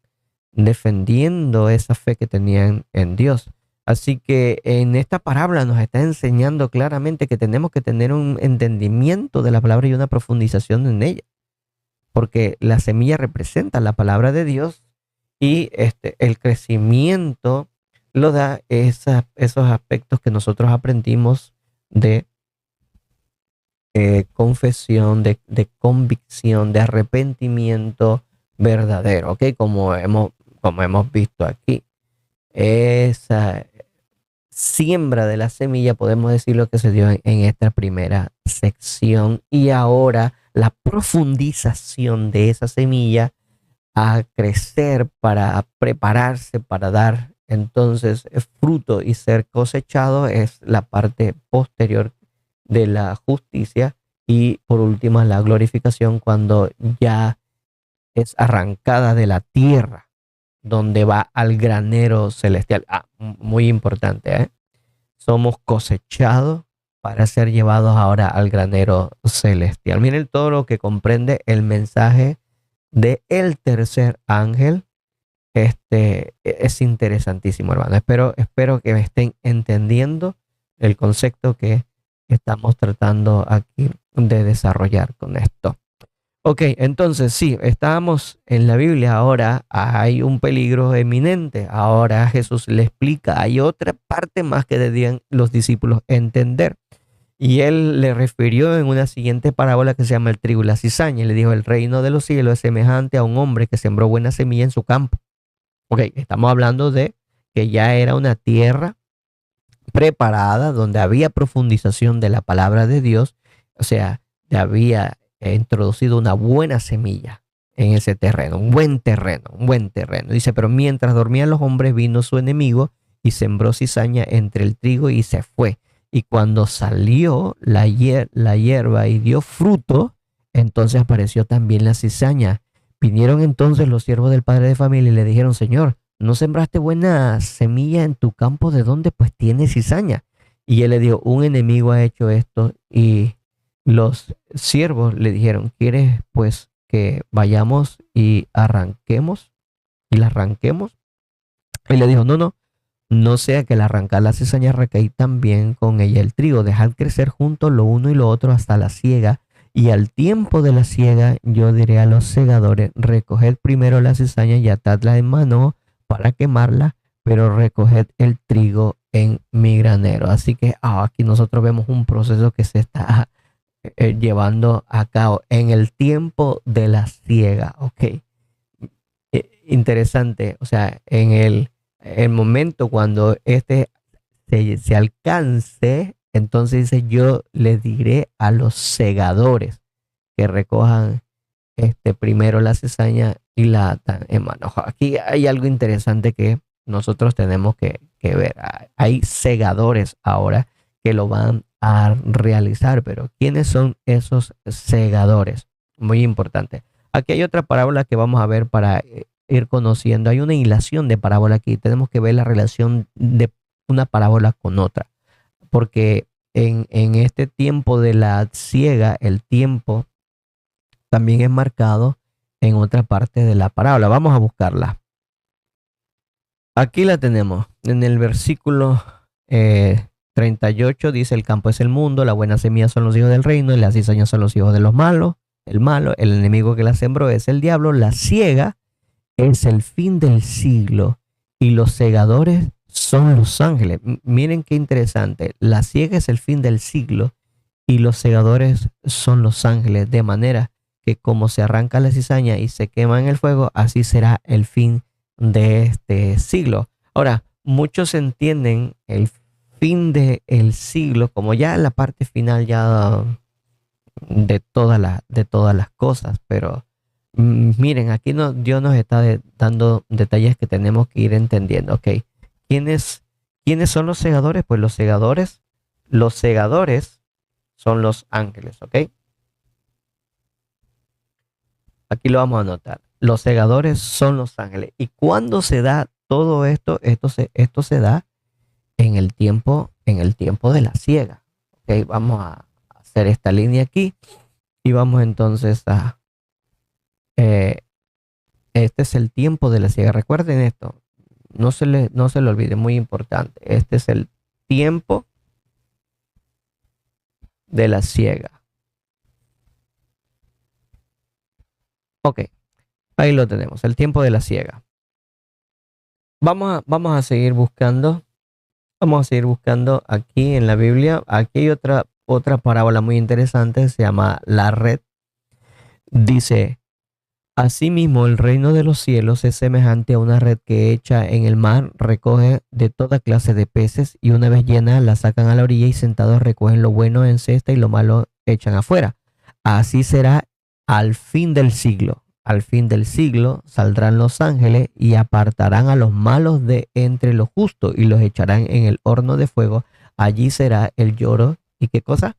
defendiendo esa fe que tenían en Dios. Así que en esta parábola nos está enseñando claramente que tenemos que tener un entendimiento de la palabra y una profundización en ella, porque la semilla representa la palabra de Dios, y el crecimiento lo da esos aspectos que nosotros aprendimos de confesión, de convicción, de arrepentimiento verdadero, ¿ok? Como hemos visto aquí. Esa siembra de la semilla, podemos decir lo que se dio en esta primera sección, y ahora la profundización de esa semilla a crecer para prepararse para dar entonces fruto y ser cosechado es la parte posterior de la justicia, y por último la glorificación, cuando ya es arrancada de la tierra donde va al granero celestial. Muy importante, ¿eh? Somos cosechados para ser llevados ahora al granero celestial. Miren todo lo que comprende el mensaje de el tercer ángel. Es interesantísimo, hermano. Espero que me estén entendiendo el concepto que estamos tratando aquí de desarrollar con esto. Ok, entonces sí, estábamos en la Biblia, ahora hay un peligro eminente. Ahora Jesús le explica, hay otra parte más que debían los discípulos entender. Y él le refirió en una siguiente parábola que se llama el trigo y la cizaña. Y le dijo, el reino de los cielos es semejante a un hombre que sembró buena semilla en su campo. Ok, estamos hablando de que ya era una tierra preparada, donde había profundización de la palabra de Dios. O sea, ya había introducido una buena semilla en ese terreno, un buen terreno, un buen terreno. Dice, pero mientras dormían los hombres, vino su enemigo y sembró cizaña entre el trigo y se fue. Y cuando salió la hierba y dio fruto, entonces apareció también la cizaña. Vinieron entonces los siervos del padre de familia y le dijeron, Señor, ¿no sembraste buena semilla en tu campo? ¿De dónde pues tiene cizaña? Y él le dijo, un enemigo ha hecho esto. Y los siervos le dijeron, ¿quieres pues que vayamos y arranquemos? Y la arranquemos. Y le dijo, no sea que al arrancar la cizaña recaí también con ella el trigo. Dejad crecer juntos lo uno y lo otro hasta la siega. Y al tiempo de la siega yo diré a los segadores, recoged primero la cizaña y atadla en mano para quemarla, pero recoged el trigo en mi granero. Así que aquí nosotros vemos un proceso que se está llevando a cabo en el tiempo de la siega. Ok, interesante. O sea, en el momento cuando se alcance, entonces dice, yo le diré a los segadores que recojan primero la cizaña y la atan en mano. Aquí hay algo interesante que nosotros tenemos que ver. Hay segadores ahora que lo van a realizar, pero ¿quiénes son esos segadores? Muy importante. Aquí hay otra parábola que vamos a ver para ir conociendo. Hay una hilación de parábola aquí. Tenemos que ver la relación de una parábola con otra, porque en este tiempo de la siega, el tiempo también es marcado en otra parte de la parábola. Vamos a buscarla. Aquí la tenemos. En el versículo 38 dice, el campo es el mundo, la buena semilla son los hijos del reino, y las cizañas son los hijos de los malos. El enemigo que la sembró es el diablo, la siega es el fin del siglo, y los segadores son los ángeles. Miren qué interesante. La siega es el fin del siglo y los segadores son los ángeles, de manera que como se arranca la cizaña y se quema en el fuego, así será el fin de este siglo. Ahora, muchos entienden el fin del siglo como ya la parte final ya de todas las cosas, pero miren, aquí Dios nos está dando detalles que tenemos que ir entendiendo. Ok, ¿quiénes son los segadores? Pues los segadores son los ángeles, ¿ok? Aquí lo vamos a anotar. Los segadores son los ángeles. ¿Y cuándo se da todo esto? Esto se da en el tiempo de la siega. ¿Ok? Vamos a hacer esta línea aquí y vamos entonces a... este es el tiempo de la siega. Recuerden esto. No se le olvide, muy importante. Este es el tiempo de la siega. Ok, ahí lo tenemos, el tiempo de la siega. Vamos a seguir buscando. Vamos a seguir buscando aquí en la Biblia. Aquí hay otra otra parábola muy interesante, se llama la red. Dice: asimismo, el reino de los cielos es semejante a una red que hecha en el mar recoge de toda clase de peces, y una vez llena la sacan a la orilla y sentados recogen lo bueno en cesta y lo malo echan afuera. Así será al fin del siglo. Al fin del siglo saldrán los ángeles y apartarán a los malos de entre los justos y los echarán en el horno de fuego. Allí será el lloro y qué cosa,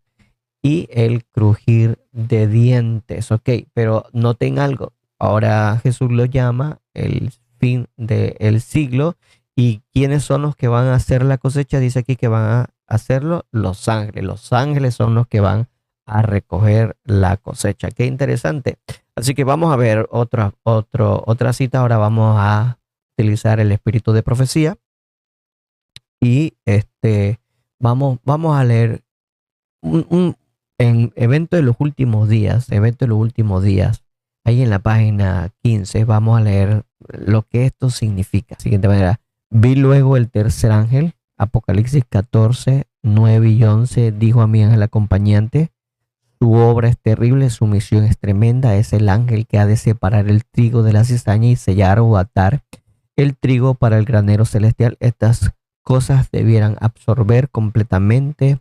y el crujir de dientes. Ok, pero noten algo. Ahora Jesús lo llama el fin del siglo. ¿Y quiénes son los que van a hacer la cosecha? Dice aquí que van a hacerlo los ángeles. Los ángeles son los que van a recoger la cosecha. Qué interesante. Así que vamos a ver otra cita. Ahora vamos a utilizar el espíritu de profecía. Y vamos a leer en evento de los últimos días, ahí en la página 15, vamos a leer lo que esto significa. Siguiente manera: vi luego el tercer ángel, Apocalipsis 14, 9 y 11, dijo a mi ángel acompañante: su obra es terrible, su misión es tremenda. Es el ángel que ha de separar el trigo de la cizaña y sellar o atar el trigo para el granero celestial. Estas cosas debieran absorber completamente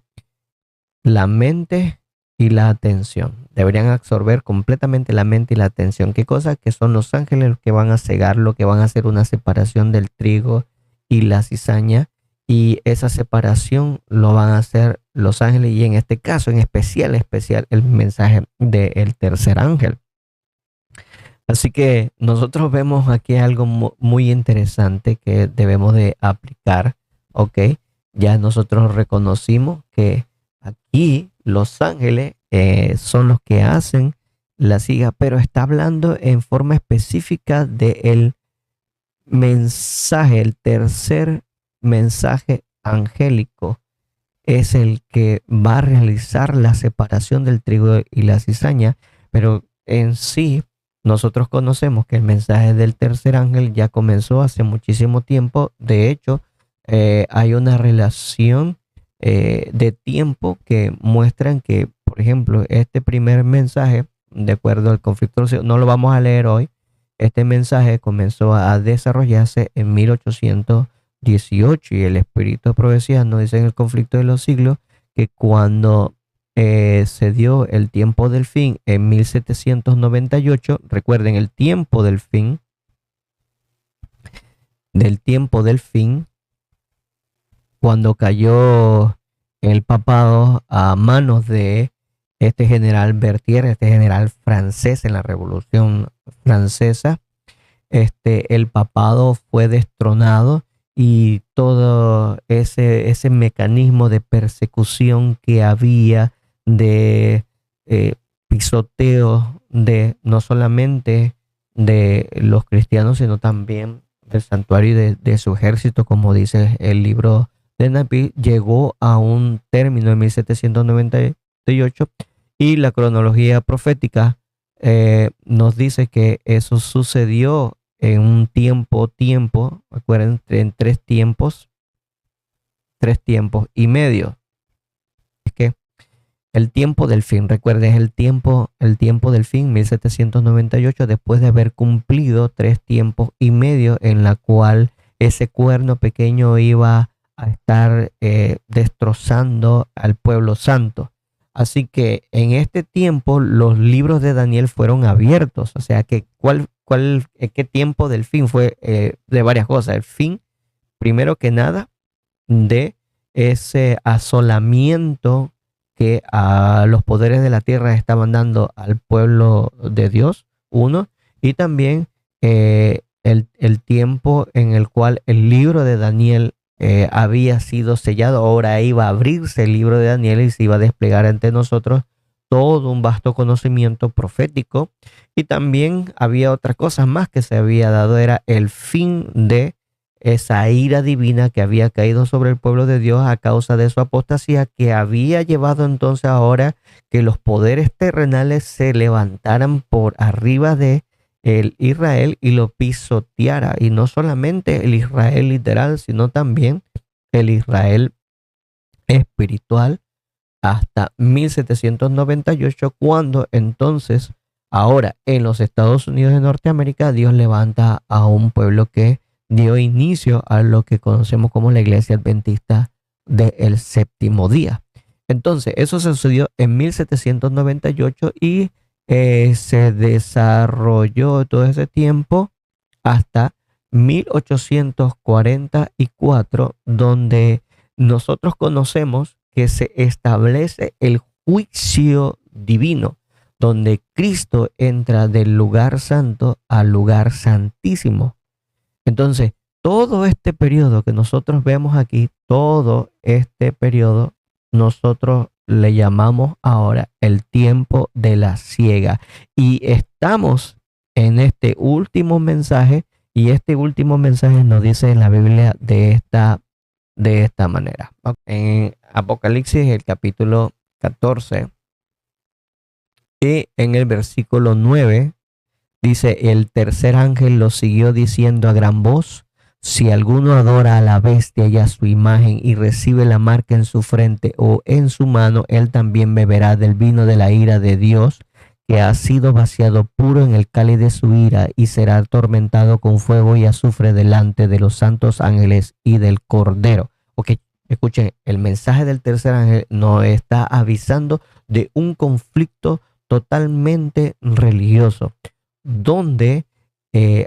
la mente y la atención. Deberían absorber completamente la mente y la atención. ¿Qué cosa? Que son los ángeles los que van a cegarlo, que van a hacer una separación del trigo y la cizaña. Y esa separación lo van a hacer los ángeles, y en este caso, en especial, el mensaje del tercer ángel. Así que nosotros vemos aquí algo muy interesante que debemos de aplicar, ¿ok? Ya nosotros reconocimos que aquí los ángeles son los que hacen la siga, pero está hablando en forma específica del mensaje, el tercer mensaje angélico es el que va a realizar la separación del trigo y la cizaña, pero en sí nosotros conocemos que el mensaje del tercer ángel ya comenzó hace muchísimo tiempo. De hecho, hay una relación de tiempo que muestran que, por ejemplo, este primer mensaje, de acuerdo al conflicto, no lo vamos a leer hoy. Este mensaje comenzó a desarrollarse en 1818, y el espíritu de profecía nos dice en el conflicto de los siglos que cuando se dio el tiempo del fin en 1798, recuerden, el tiempo del fin, cuando cayó el papado a manos de este general Berthier, este general francés en la Revolución Francesa, el papado fue destronado, y todo ese mecanismo de persecución que había, de pisoteo de no solamente de los cristianos, sino también del santuario y de su ejército, como dice el libro de Napi, llegó a un término en 1798, y la cronología profética nos dice que eso sucedió en un tiempo, recuerden, en tres tiempos y medio. Es que el tiempo del fin, recuerden, es el tiempo del fin, 1798, después de haber cumplido 3 tiempos y medio en la cual ese cuerno pequeño iba a estar destrozando al pueblo santo. Así que en este tiempo los libros de Daniel fueron abiertos. O sea que ¿qué tiempo del fin fue? De varias cosas. El fin, primero que nada, de ese asolamiento que a los poderes de la tierra estaban dando al pueblo de Dios, uno, y también el tiempo en el cual el libro de Daniel había sido sellado. Ahora iba a abrirse el libro de Daniel y se iba a desplegar ante nosotros todo un vasto conocimiento profético. Y también había otra cosa más que se había dado, era el fin de esa ira divina que había caído sobre el pueblo de Dios a causa de su apostasía, que había llevado entonces ahora que los poderes terrenales se levantaran por arriba de el Israel y lo pisoteara. Y no solamente el Israel literal, sino también el Israel espiritual, hasta 1798, cuando entonces, ahora en los Estados Unidos de Norteamérica, Dios levanta a un pueblo que dio inicio a lo que conocemos como la Iglesia Adventista del Séptimo Día. Entonces, eso sucedió en 1798 y se desarrolló todo ese tiempo hasta 1844, donde nosotros conocemos que se establece el juicio divino, donde Cristo entra del lugar santo al lugar santísimo. Entonces, todo este periodo que nosotros vemos aquí, todo este periodo, nosotros le llamamos ahora el tiempo de la siega. Y estamos en este último mensaje, y este último mensaje nos dice en la Biblia de esta manera. En Apocalipsis, el capítulo 14, y en el versículo 9, dice: el tercer ángel lo siguió diciendo a gran voz: si alguno adora a la bestia y a su imagen y recibe la marca en su frente o en su mano, él también beberá del vino de la ira de Dios, que ha sido vaciado puro en el cáliz de su ira, y será atormentado con fuego y azufre delante de los santos ángeles y del Cordero. Ok, escuchen, el mensaje del tercer ángel nos está avisando de un conflicto totalmente religioso, donde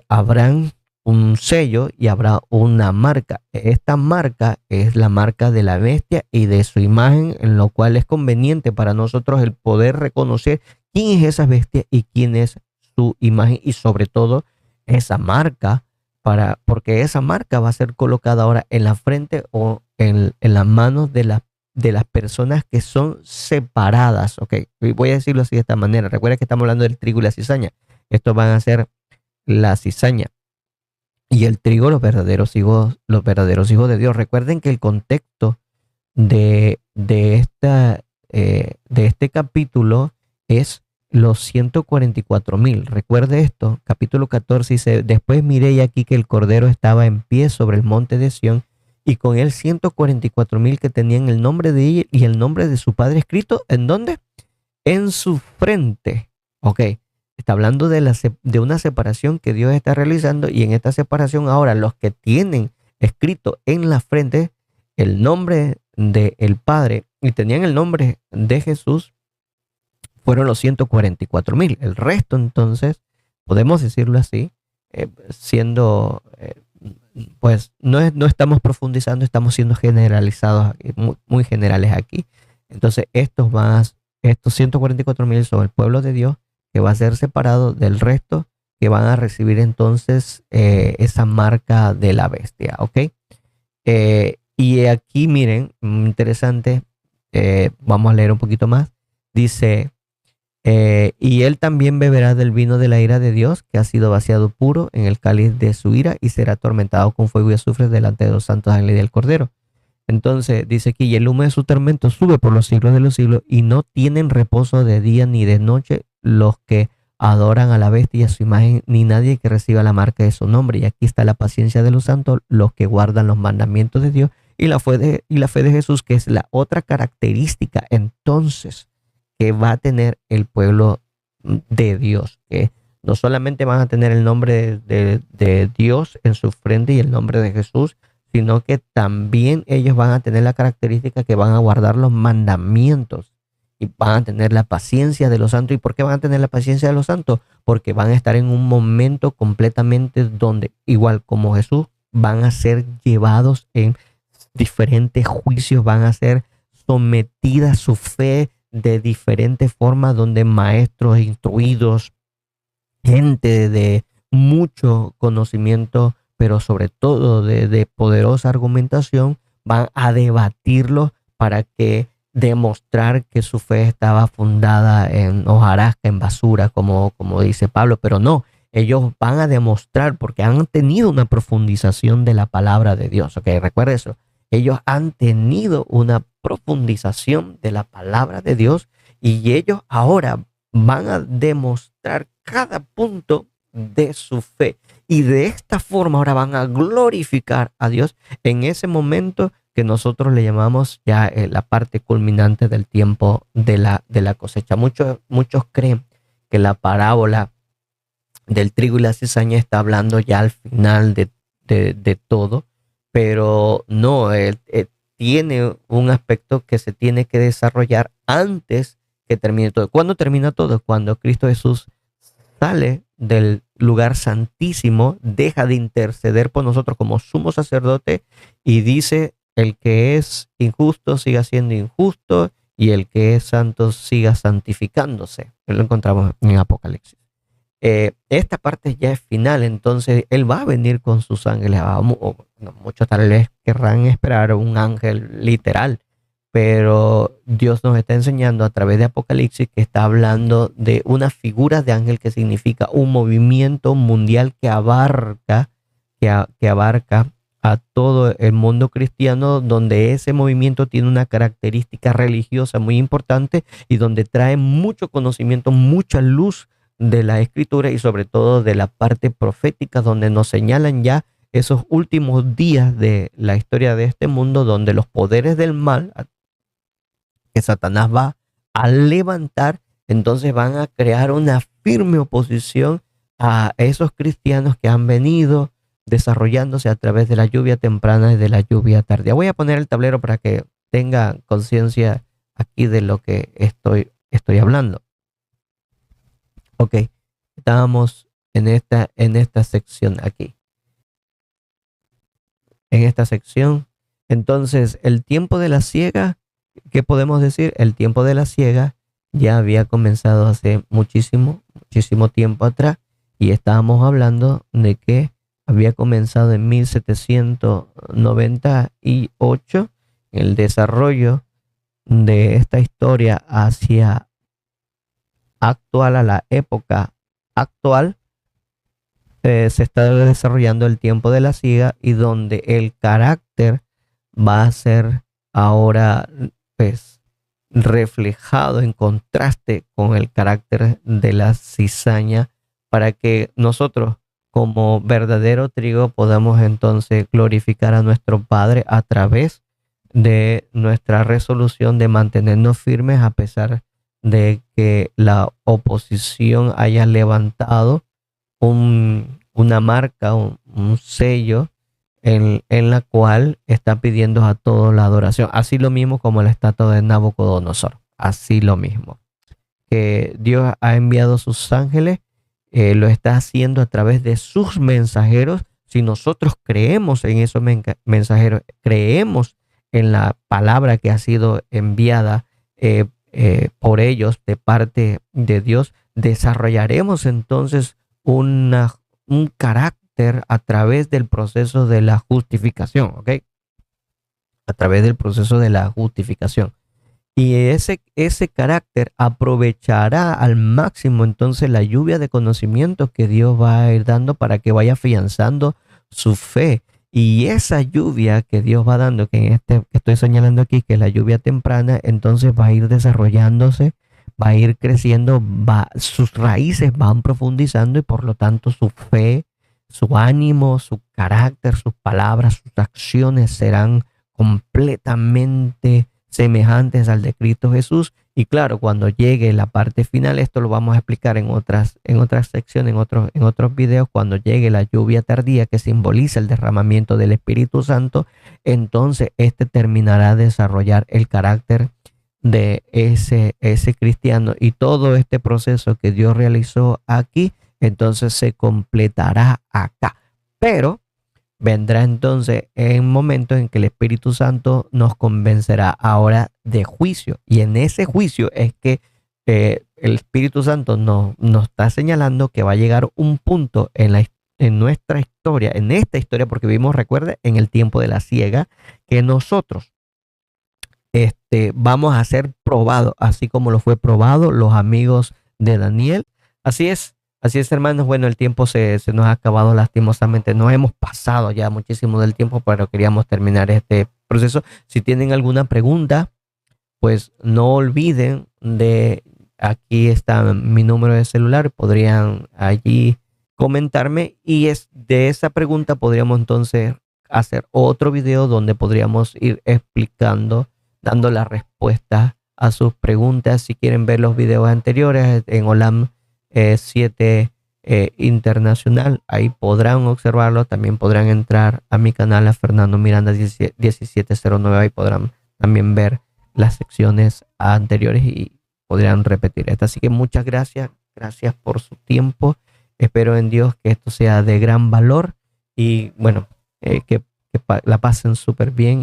habrán un sello y habrá una marca. Esta marca es la marca de la bestia y de su imagen, en lo cual es conveniente para nosotros el poder reconocer quién es esa bestia y quién es su imagen, y sobre todo esa marca, porque esa marca va a ser colocada ahora en la frente o en las manos de las personas que son separadas. Ok, voy a decirlo así de esta manera. Recuerda que estamos hablando del trigo y la cizaña. Estos van a ser la cizaña y el trigo, los verdaderos hijos de Dios. Recuerden que el contexto de este capítulo es los 144,000. Recuerde esto, capítulo 14 dice: después miré y aquí que el Cordero estaba en pie sobre el monte de Sión, y con él 144,000 que tenían el nombre de ella y el nombre de su padre escrito, ¿en dónde? En su frente. Ok, está hablando de una separación que Dios está realizando, y en esta separación ahora los que tienen escrito en la frente el nombre del Padre y tenían el nombre de Jesús fueron los 144,000. El resto, entonces, podemos decirlo así, pues no estamos profundizando, estamos siendo generalizados, muy, muy generales aquí. Entonces, estos 144,000 son el pueblo de Dios, que va a ser separado del resto, que van a recibir entonces esa marca de la bestia. ¿Ok? Y aquí miren, interesante, vamos a leer un poquito más. Dice: y él también beberá del vino de la ira de Dios, que ha sido vaciado puro en el cáliz de su ira, y será atormentado con fuego y azufre delante de los santos ángeles y del Cordero. Entonces dice aquí: y el humo de su tormento sube por los siglos de los siglos, y no tienen reposo de día ni de noche los que adoran a la bestia y a su imagen, ni nadie que reciba la marca de su nombre. Y aquí está la paciencia de los santos, los que guardan los mandamientos de Dios y la fe de Jesús, que es la otra característica entonces que va a tener el pueblo de Dios, que no solamente van a tener el nombre de Dios en su frente y el nombre de Jesús, sino que también ellos van a tener la característica que van a guardar los mandamientos y van a tener la paciencia de los santos. ¿Y por qué van a tener la paciencia de los santos? Porque van a estar en un momento completamente donde, igual como Jesús, van a ser llevados en diferentes juicios, van a ser sometida su fe de diferentes formas, donde maestros instruidos, gente de mucho conocimiento, pero sobre todo de poderosa argumentación, van a debatirlo para que demostrar que su fe estaba fundada en hojarasca, en basura, como dice Pablo. Pero no, ellos van a demostrar, porque han tenido una profundización de la palabra de Dios. Ok, recuerda eso. Ellos han tenido una profundización de la palabra de Dios, y ellos ahora van a demostrar cada punto de su fe, y de esta forma ahora van a glorificar a Dios. En ese momento que nosotros le llamamos ya la parte culminante del tiempo de la cosecha. Muchos creen que la parábola del trigo y la cizaña está hablando ya al final de todo, pero no, tiene un aspecto que se tiene que desarrollar antes que termine todo. ¿Cuándo termina todo? Cuando Cristo Jesús sale del lugar santísimo, deja de interceder por nosotros como sumo sacerdote y dice: el que es injusto siga siendo injusto y el que es santo siga santificándose. Lo encontramos en Apocalipsis. Esta parte ya es final, entonces Él va a venir con sus ángeles. Muchos tal vez querrán esperar un ángel literal, pero Dios nos está enseñando a través de Apocalipsis que está hablando de una figura de ángel que significa un movimiento mundial que abarca a todo el mundo cristiano, donde ese movimiento tiene una característica religiosa muy importante y donde trae mucho conocimiento, mucha luz de la escritura y sobre todo de la parte profética, donde nos señalan ya esos últimos días de la historia de este mundo, donde los poderes del mal que Satanás va a levantar, entonces van a crear una firme oposición a esos cristianos que han venido desarrollándose a través de la lluvia temprana y de la lluvia tardía. Voy a poner el tablero para que tenga conciencia aquí de lo que estoy hablando. Ok, estábamos en esta sección aquí. En esta sección, entonces, el tiempo de la siega, ¿qué podemos decir? El tiempo de la siega ya había comenzado hace muchísimo tiempo atrás, y estábamos hablando de que había comenzado en 1798 el desarrollo de esta historia hacia actual, a la época actual. Se está desarrollando el tiempo de la siega, y donde el carácter va a ser ahora pues reflejado en contraste con el carácter de la cizaña, para que nosotros como verdadero trigo podamos entonces glorificar a nuestro Padre a través de nuestra resolución de mantenernos firmes a pesar de que la oposición haya levantado una marca, un sello en la cual está pidiendo a todos la adoración. Así lo mismo como la estatua de Nabucodonosor. Así lo mismo. Que Dios ha enviado sus ángeles, lo está haciendo a través de sus mensajeros. Si nosotros creemos en esos mensajeros, creemos en la palabra que ha sido enviada por ellos de parte de Dios, desarrollaremos entonces un carácter a través del proceso de la justificación, ¿ok? A través del proceso de la justificación. Y ese carácter aprovechará al máximo entonces la lluvia de conocimientos que Dios va a ir dando para que vaya afianzando su fe. Y esa lluvia que Dios va dando, que estoy señalando aquí, que es la lluvia temprana, entonces va a ir desarrollándose, va a ir creciendo, sus raíces van profundizando, y por lo tanto su fe, su ánimo, su carácter, sus palabras, sus acciones serán completamente semejantes al de Cristo Jesús. Y claro, cuando llegue la parte final, esto lo vamos a explicar en otras secciones, en otros videos, cuando llegue la lluvia tardía, que simboliza el derramamiento del Espíritu Santo, entonces terminará de desarrollar el carácter de ese cristiano, y todo este proceso que Dios realizó aquí, entonces se completará acá. Pero vendrá entonces en momentos en que el Espíritu Santo nos convencerá ahora de juicio, y en ese juicio es que el Espíritu Santo nos está señalando que va a llegar un punto en nuestra historia, en esta historia, porque vimos, recuerde, en el tiempo de la siega, que nosotros vamos a ser probados, así como lo fue probado los amigos de Daniel. Así es, hermanos. Bueno, el tiempo se nos ha acabado lastimosamente. Nos hemos pasado ya muchísimo del tiempo, pero queríamos terminar este proceso. Si tienen alguna pregunta, pues no olviden aquí está mi número de celular, podrían allí comentarme, y de esa pregunta podríamos entonces hacer otro video donde podríamos ir explicando, dando la respuesta a sus preguntas. Si quieren ver los videos anteriores en OLAM 7 Internacional, ahí podrán observarlo. También podrán entrar a mi canal, a Fernando Miranda 1709, ahí podrán también ver las secciones anteriores y podrán repetir esta. Así que muchas gracias por su tiempo. Espero en Dios que esto sea de gran valor y bueno, que la pasen súper bien.